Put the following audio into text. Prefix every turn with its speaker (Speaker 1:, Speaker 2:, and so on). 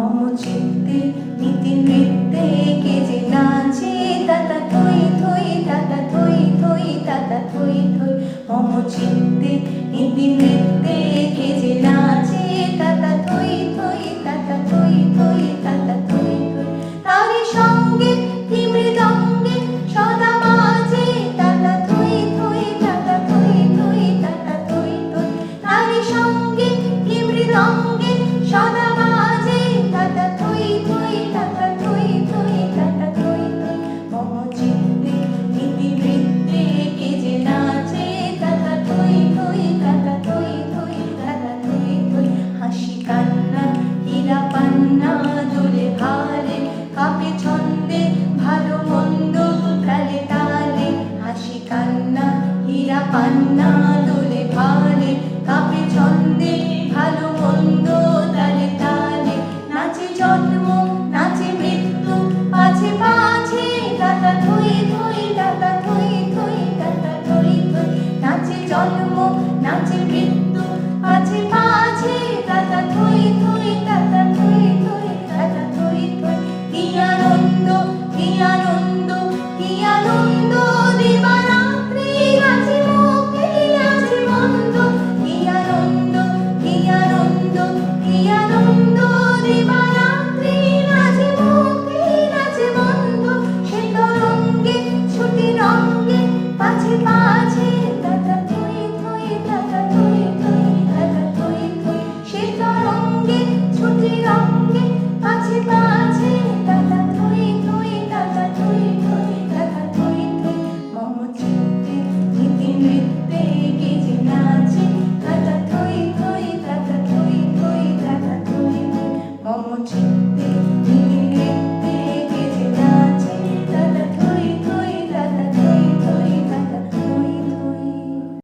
Speaker 1: মম চিত্তে নীতি নৃত্যে কে যে নাচে তাতা থই থই তাতা থই থই তাতা থই থই মম চিত্তে নীতি নৃত্যে কে যে নাচে তাতা থই থই তাতা থই থই তাতা থই থই তারি সঙ্গে কি মৃদঙ্গে সদা বাজে তাতা থই থই তাতা থই থই তাতা থই থই তারি সঙ্গে কি মৃদঙ্গে সদা বাজে তাতা থই থই তাতা থই থই তাতা থই থই মম চিত্তে নীতি নৃত্যে কে যে নাচে তাতা থই থই তাতা থই থই তাতা থই থই হাসি কান্না হীরা পান্না দোলে ভালে কাপে ছন্দে ভালো মন্দ তালে তালে হাসি কান্না হীরা পান্না দোলে ভালে কাপে ছন্দে ভালো মন্দ তালে তালে নাচে জন্ম নাচে মৃত্যু পাছে পাছে তাতা থই থই তাতা থই থই তাতা থই থই নাচে জন্ম নাচে মৃত্যু পাছে পাছে তাতা থই থই তাতা থই থই তাতা থই থই কি আনন্দ কি আনন্দ কি আনন্দ দিবারাত্রি আছে মুখে আছে বন্ধ কি আনন্দ কি আনন্দ কি আনন্দ দিবারাত্রি আছে মুখে আছে বন্ধ সে তরঙ্গে ছুটি রঙ্গে পাছে পাছে তাতা থই থই তাতা থই থই তাতা থই থই সে তরঙ্গে ছুটি রঙ্গে পাছে পাছে